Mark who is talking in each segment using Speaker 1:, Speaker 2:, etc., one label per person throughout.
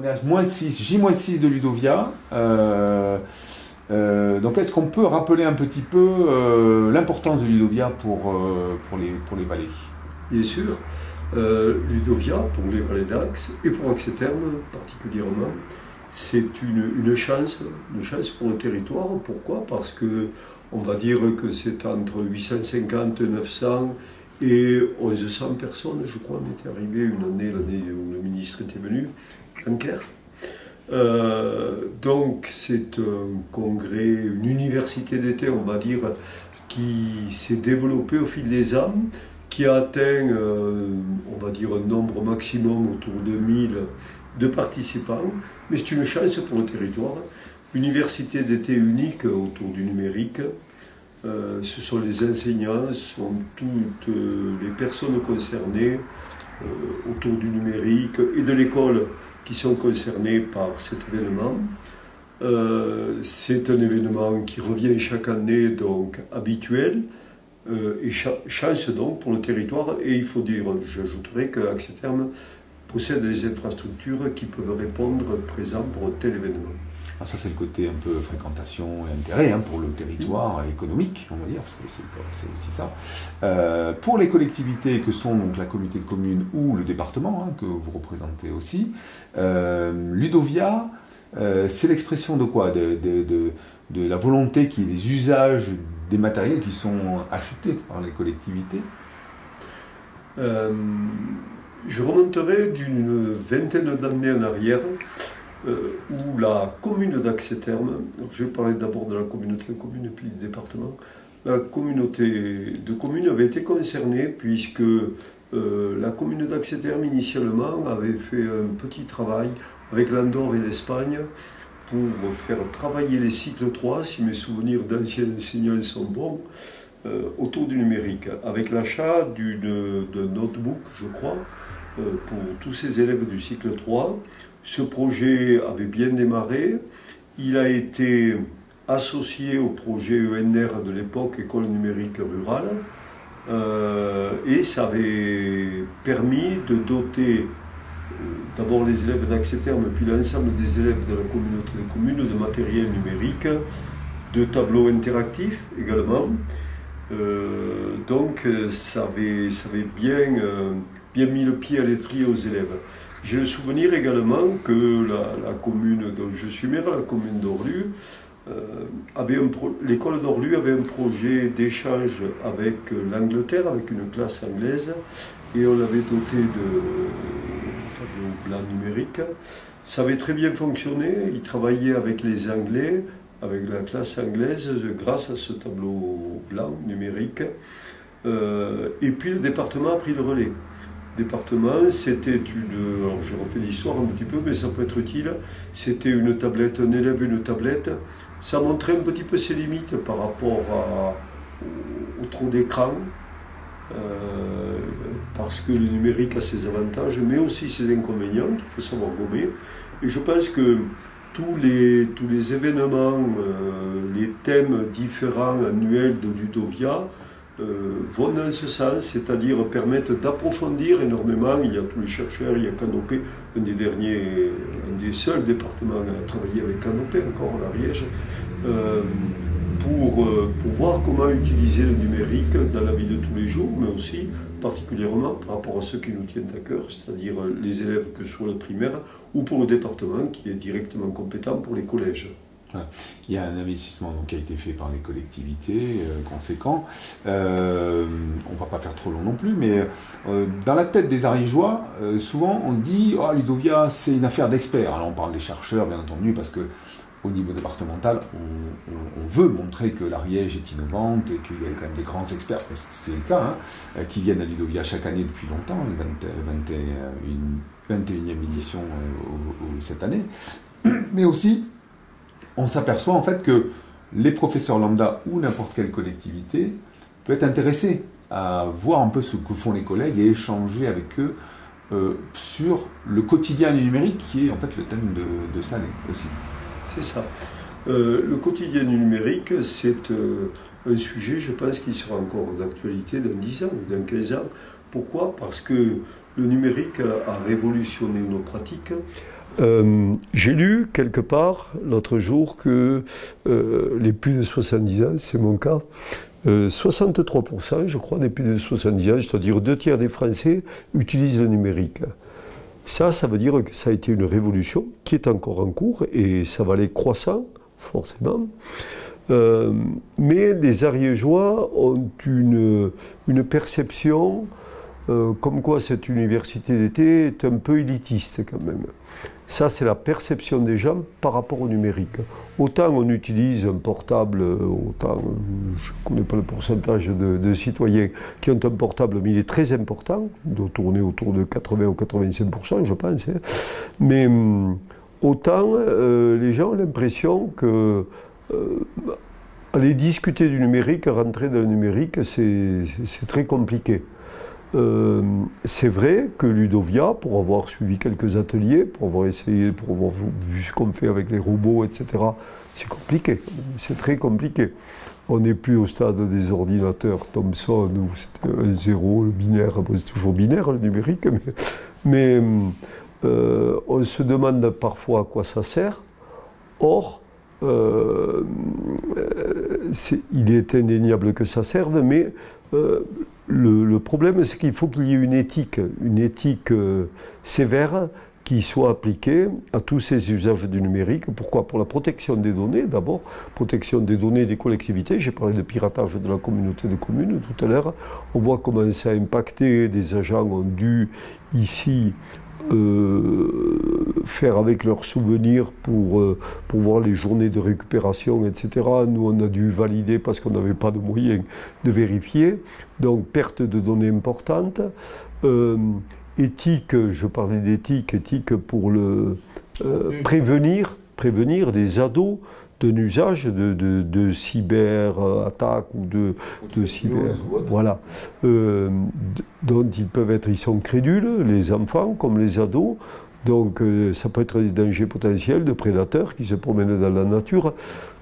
Speaker 1: On est à J-6 de Ludovia. Donc est-ce qu'on peut rappeler un petit peu l'importance de Ludovia pour les vallées?
Speaker 2: Bien sûr. Ludovia, pour les vallées d'Axe, et pour Axe-Thermes particulièrement, c'est une chance pour le territoire. Pourquoi? Parce que on va dire que c'est entre 850 et 900 et 1100 personnes, je crois, on était arrivé l'année où le ministre était venu, Anker. Donc c'est un congrès, une université d'été, on va dire, qui s'est développée au fil des ans, qui a atteint, on va dire, un nombre maximum autour de 1000 de participants, mais c'est une chance pour le territoire. Université d'été unique autour du numérique. Ce sont les enseignants, ce sont toutes les personnes concernées autour du numérique et de l'école qui sont concernées par cet événement. C'est un événement qui revient chaque année, donc habituel, et chance donc pour le territoire. Et il faut dire, j'ajouterais qu'Axe-Thermes possède les infrastructures qui peuvent répondre présent pour un tel événement.
Speaker 1: Ah, ça c'est le côté un peu fréquentation et intérêt pour le territoire économique, on va dire, parce que c'est aussi ça. Pour les collectivités que sont donc la communauté de communes ou le département, que vous représentez aussi, Ludovia, c'est l'expression de quoi? De la volonté qu'il y ait des usages des matériels qui sont achetés par les collectivités?
Speaker 2: Je remonterai d'une vingtaine d'années en arrière, où la commune d'Axe-Thermes, je vais parler d'abord de la communauté de communes et puis du département, la communauté de communes avait été concernée puisque la commune d'Axe-Thermes initialement avait fait un petit travail avec l'Andorre et l'Espagne pour faire travailler les cycles 3, si mes souvenirs d'anciens enseignants sont bons, autour du numérique, avec l'achat d'un notebook, je crois, pour tous ces élèves du cycle 3. Ce projet avait bien démarré, il a été associé au projet ENR de l'époque, École numérique rurale, et ça avait permis de doter d'abord les élèves d'Axe-Thermes, puis l'ensemble des élèves de la communauté de communes de matériel numérique, de tableaux interactifs également. Donc ça avait bien mis le pied à l'étrier aux élèves. J'ai le souvenir également que la commune dont je suis maire, la commune d'Orlu, l'école d'Orlu avait un projet d'échange avec l'Angleterre, avec une classe anglaise, et on l'avait doté de tableaux blancs numériques. Ça avait très bien fonctionné, ils travaillaient avec les Anglais, avec la classe anglaise, grâce à ce tableau blanc numérique. Et puis le département a pris le relais. Département, c'était alors je refais l'histoire un petit peu, mais ça peut être utile, c'était une tablette, un élève une tablette, ça montrait un petit peu ses limites par rapport au trop d'écran, parce que le numérique a ses avantages, mais aussi ses inconvénients qu'il faut savoir gommer, et je pense que tous les événements, les thèmes différents annuels de Ludovia, vont dans ce sens, c'est-à-dire permettent d'approfondir énormément. Il y a tous les chercheurs, il y a Canopé, un des seuls départements à travailler avec Canopé, encore en Ariège, pour voir comment utiliser le numérique dans la vie de tous les jours, mais aussi particulièrement par rapport à ceux qui nous tiennent à cœur, c'est-à-dire les élèves que ce soit le primaire ou pour le département qui est directement compétent pour les collèges.
Speaker 1: Il y a un investissement qui a été fait par les collectivités, conséquent. On ne va pas faire trop long non plus, mais dans la tête des Ariégeois, souvent on dit « Ludovia, c'est une affaire d'experts ». Alors on parle des chercheurs, bien entendu, parce que au niveau départemental, on veut montrer que l'Ariège est innovante et qu'il y a quand même des grands experts, c'est le cas, qui viennent à Ludovia chaque année depuis longtemps, une 21e édition cette année, mais aussi on s'aperçoit en fait que les professeurs lambda ou n'importe quelle collectivité peut être intéressé à voir un peu ce que font les collègues et échanger avec eux sur le quotidien du numérique qui est en fait le thème de cette année aussi.
Speaker 2: C'est ça. Le quotidien du numérique, c'est un sujet, je pense, qui sera encore d'actualité dans 10 ans ou dans 15 ans. Pourquoi? Parce que le numérique a révolutionné nos pratiques, J'ai lu quelque part l'autre jour que les plus de 70 ans, c'est mon cas, 63% je crois des plus de 70 ans, c'est-à-dire 2 tiers des Français utilisent le numérique. Ça veut dire que ça a été une révolution qui est encore en cours et ça va aller croissant, forcément. Mais les Ariégeois ont une perception comme quoi cette université d'été est un peu élitiste quand même. Ça, c'est la perception des gens par rapport au numérique. Autant on utilise un portable, autant je ne connais pas le pourcentage de citoyens qui ont un portable, mais il est très important, il doit tourner autour de 80 ou 85%, je pense. Hein. Mais autant les gens ont l'impression que aller discuter du numérique, rentrer dans le numérique, c'est très compliqué. C'est vrai que Ludovia, pour avoir suivi quelques ateliers, pour avoir essayé, pour avoir vu ce qu'on fait avec les robots, etc., c'est compliqué, c'est très compliqué. On n'est plus au stade des ordinateurs Thomson où c'était un zéro, le binaire, bon, c'est toujours binaire le numérique, mais on se demande parfois à quoi ça sert. Or, il est indéniable que ça serve, mais le problème, c'est qu'il faut qu'il y ait une éthique sévère qui soit appliquée à tous ces usages du numérique. Pourquoi? Pour la protection des données, d'abord, protection des données des collectivités. J'ai parlé de piratage de la communauté de communes tout à l'heure. On voit comment ça a impacté. Des agents ont dû ici faire avec leurs souvenirs pour voir les journées de récupération, etc. Nous, on a dû valider parce qu'on n'avait pas de moyens de vérifier. Donc, perte de données importante. Éthique, je parlais d'éthique, éthique pour prévenir des ados d'un usage de cyber-attaque ou de cyber, voilà, dont ils sont crédules, les enfants comme les ados, donc ça peut être des dangers potentiels de prédateurs qui se promènent dans la nature.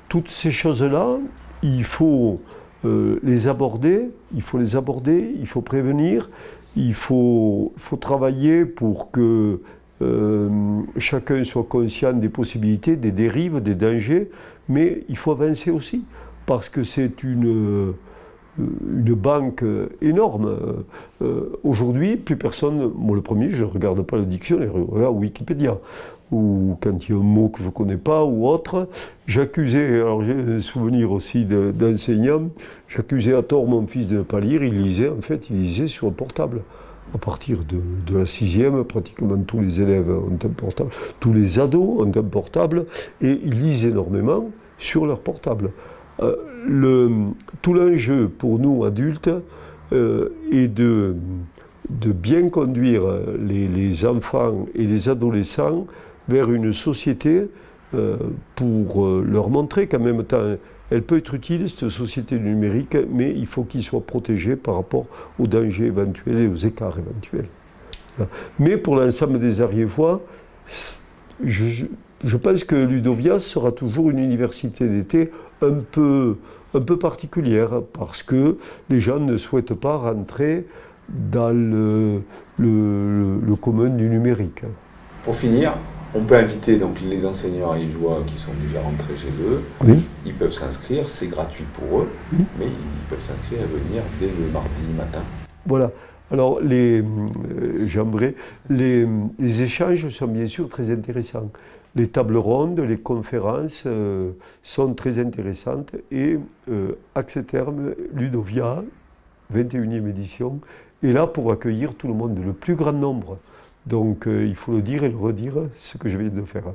Speaker 2: Toutes ces choses-là, il faut les aborder, il faut prévenir, il faut travailler pour que chacun soit conscient des possibilités, des dérives, des dangers, mais il faut avancer aussi, parce que c'est une banque énorme. Aujourd'hui, plus personne, moi le premier, je ne regarde pas le dictionnaire, je regarde Wikipédia, ou quand il y a un mot que je ne connais pas, ou autre. J'accusais, alors j'ai un souvenir aussi d'enseignant, j'accusais à tort mon fils de ne pas lire, il lisait sur un portable. À partir de la 6e, pratiquement tous les élèves ont un portable, tous les ados ont un portable, et ils lisent énormément sur leur portable. Tout l'enjeu pour nous, adultes, est de bien conduire les enfants et les adolescents vers une société pour leur montrer qu'en même temps, elle peut être utile, cette société du numérique, mais il faut qu'ils soient protégés par rapport aux dangers éventuels et aux écarts éventuels. Mais pour l'ensemble des Ariégeois, je pense que Ludovia sera toujours une université d'été un peu particulière, parce que les gens ne souhaitent pas rentrer dans le commun du numérique.
Speaker 1: Pour finir, on peut inviter donc les enseignants ariégeois qui sont déjà rentrés chez eux.
Speaker 2: Oui.
Speaker 1: Ils peuvent s'inscrire, c'est gratuit pour eux, oui. Mais ils peuvent s'inscrire et venir dès le mardi matin.
Speaker 2: Voilà. Alors, j'aimerais, les échanges sont bien sûr très intéressants. Les tables rondes, les conférences sont très intéressantes. Et Axeterme, Ludovia, 21e édition, est là pour accueillir tout le monde, le plus grand nombre. Donc il faut le dire et le redire, ce que je viens de faire.